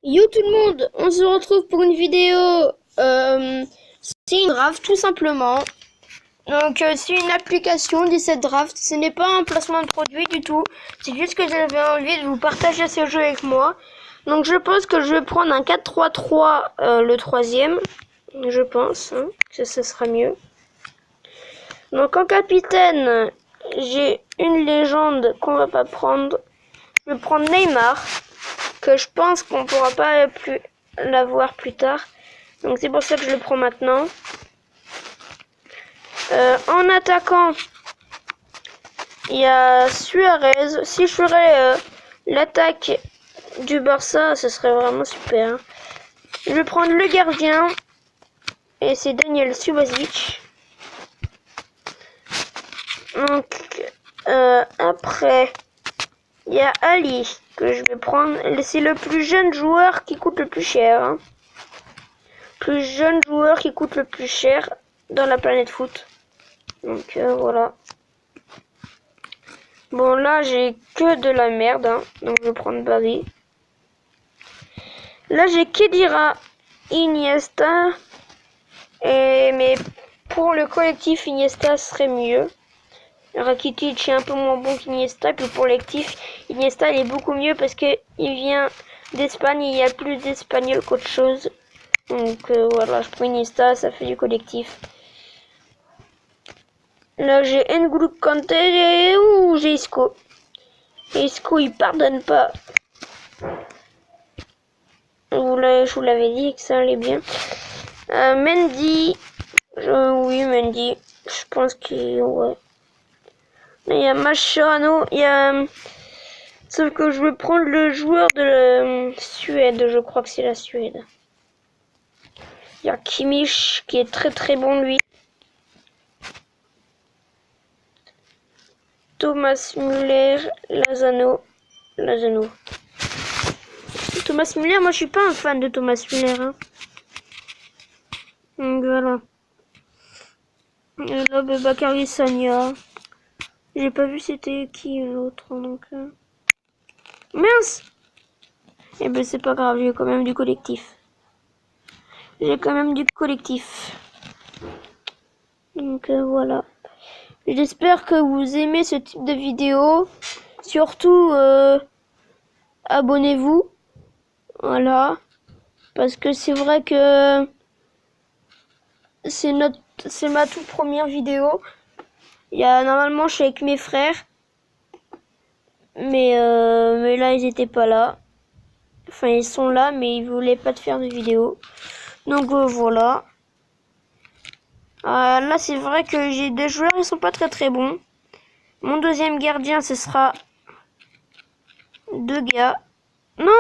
Yo tout le monde, on se retrouve pour une vidéo. C'est une draft tout simplement. Donc c'est une application 17 draft. Ce n'est pas un placement de produit du tout. C'est juste que j'avais envie de vous partager ce jeu avec moi. Donc je pense que je vais prendre un 4-3-3 le troisième. Je pense que ça sera mieux. Donc en capitaine, j'ai une légende qu'on va pas prendre. Je vais prendre Neymar, que je pense qu'on pourra pas plus l'avoir plus tard. Donc c'est pour ça que je le prends maintenant. En attaquant, il y a Suarez. Si je ferais l'attaque du Barça, ce serait vraiment super. Je vais prendre le gardien. Et c'est Daniel Subasic. Donc après, il y a Ali que je vais prendre. C'est le plus jeune joueur qui coûte le plus cher. Plus jeune joueur qui coûte le plus cher dans la planète foot. Donc voilà. Bon là j'ai que de la merde. Donc je vais prendre Barry. Là j'ai Khedira, Iniesta. Mais pour le collectif Iniesta serait mieux. Rakitic est un peu moins bon qu'Iniesta. Puis pour le collectif Iniesta il est beaucoup mieux parce que il vient d'Espagne. Il y a plus d'Espagnols qu'autre chose. Donc voilà, je prends Iniesta, ça fait du collectif. Là j'ai N'Golo Kanté ou j'ai Isco. Isco il pardonne pas. Je vous l'avais dit que ça allait bien. Mendy. Oui, Mendy. Je pense qu'il... Ouais. Il y a Mascherano. Il y a... Sauf que je vais prendre le joueur de la Suède. Je crois que c'est la Suède. Il y a Kimmich qui est très très bon lui. Thomas Müller. Lozano. Thomas Müller, moi je suis pas un fan de Thomas Müller. Donc voilà. Et là, Bakary Sagna. J'ai pas vu c'était qui l'autre, donc... Mince! Eh ben c'est pas grave, j'ai quand même du collectif. Donc voilà. J'espère que vous aimez ce type de vidéo. Surtout, abonnez-vous. Voilà. Parce que c'est vrai que c'est ma toute première vidéo. Normalement, je suis avec mes frères. Mais là, ils étaient pas là. Enfin, ils sont là, mais ils voulaient pas te faire de vidéo. Donc voilà. Là, c'est vrai que j'ai des joueurs, ils sont pas très très bons. Mon deuxième gardien, ce sera deux gars. Non!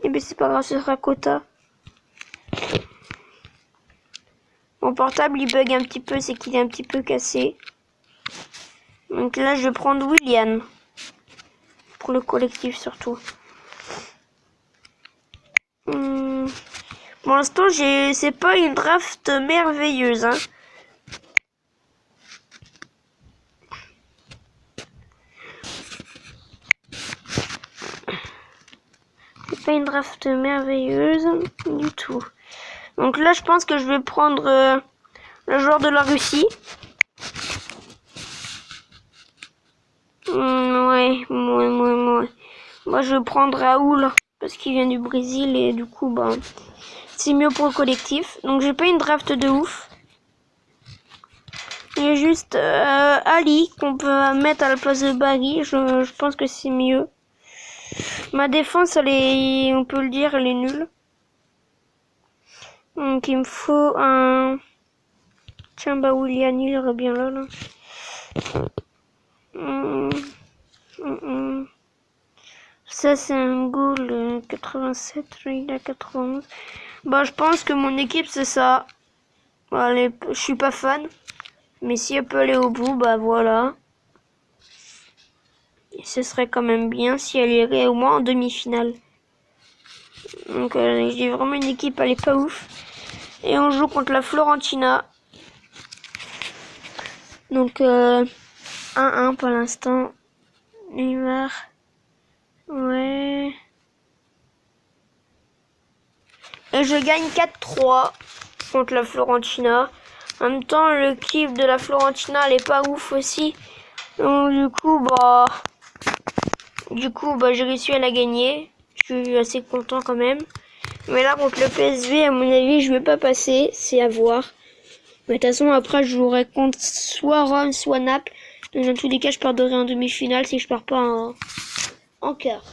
Eh ben c'est pas grave, ce sera Kota. Mon portable, il bug un petit peu, c'est qu'il est un petit peu cassé. Donc là, je vais prendre Willian. Pour le collectif, surtout. Pour l'instant, c'est pas une draft merveilleuse, C'est pas une draft merveilleuse du tout. Donc là, je pense que je vais prendre le joueur de la Russie. Ouais. Moi, je vais prendre Raoul parce qu'il vient du Brésil et du coup, c'est mieux pour le collectif. Donc, j'ai pas une draft de ouf. Il y a juste Ali qu'on peut mettre à la place de Barry. Je pense que c'est mieux. Ma défense, on peut le dire, elle est nulle. Donc, il me faut un... Tiens, Willian, il irait bien là. Ça, c'est un goal 87, il a 91. Je pense que mon équipe, c'est ça. Allez, je suis pas fan. Mais si elle peut aller au bout, voilà. Et ce serait quand même bien si elle irait au moins en demi-finale. Donc, j'ai vraiment une équipe, elle est pas ouf. Et on joue contre la Florentina. Donc, 1-1 pour l'instant. Neymar. Ouais. Je gagne 4-3 contre la Fiorentina. En même temps, le kiff de la Fiorentina, elle est pas ouf aussi. Donc du coup, j'ai réussi à la gagner. Je suis assez content quand même. Mais là, contre le PSV, à mon avis, je vais pas passer. C'est à voir. Mais de toute façon, après, je jouerai contre soit Rome, soit Naples. Donc, dans tous les cas, je perdrai en demi-finale si je pars pas en quart.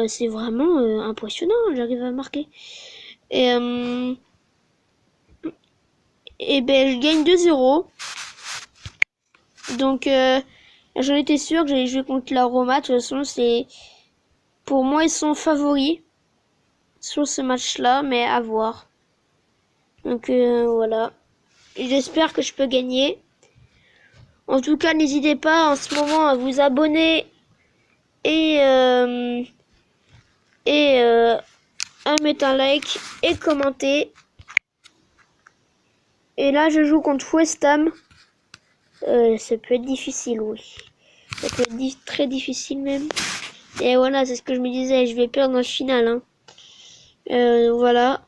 C'est vraiment impressionnant, j'arrive à marquer. Et je gagne 2-0. Donc, j'en étais sûre que j'allais jouer contre la Roma. De toute façon, pour moi, ils sont favoris sur ce match-là, mais à voir. Donc, voilà. J'espère que je peux gagner. En tout cas, n'hésitez pas en ce moment à vous abonner et à mettre un like et commenter. Et là, je joue contre West Ham. Ça peut être difficile, oui. Ça peut être très difficile même. Et voilà, c'est ce que je me disais. Je vais perdre en finale. Hein. Voilà.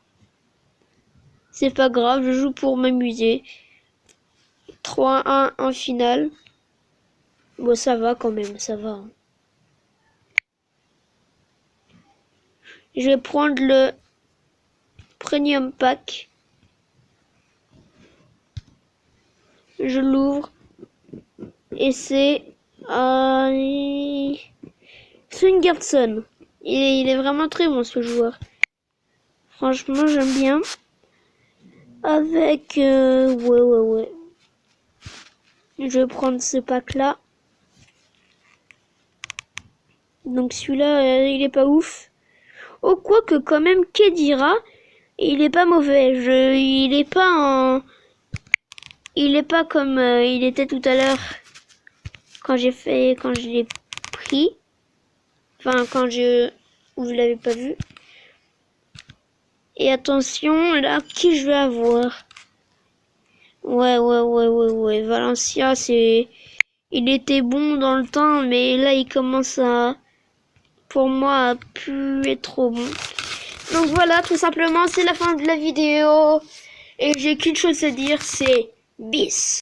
C'est pas grave, je joue pour m'amuser. 3-1 en finale. Bon, ça va quand même, ça va. Hein. Je vais prendre le Premium Pack. Je l'ouvre. Et c'est Svengerson. Il est vraiment très bon ce joueur. Franchement, j'aime bien. Avec... ouais. Je vais prendre ce pack-là. Donc celui-là, il est pas ouf. Oh, quoique quand même, Kedira, il est pas mauvais. Il est pas comme il était tout à l'heure quand je l'ai pris. Enfin, vous l'avez pas vu. Et attention, là, qui je vais avoir? Ouais. Valencia, il était bon dans le temps, mais là, il commence pour moi, à plus être trop bon. Donc voilà, tout simplement, c'est la fin de la vidéo. Et j'ai qu'une chose à dire, c'est bis.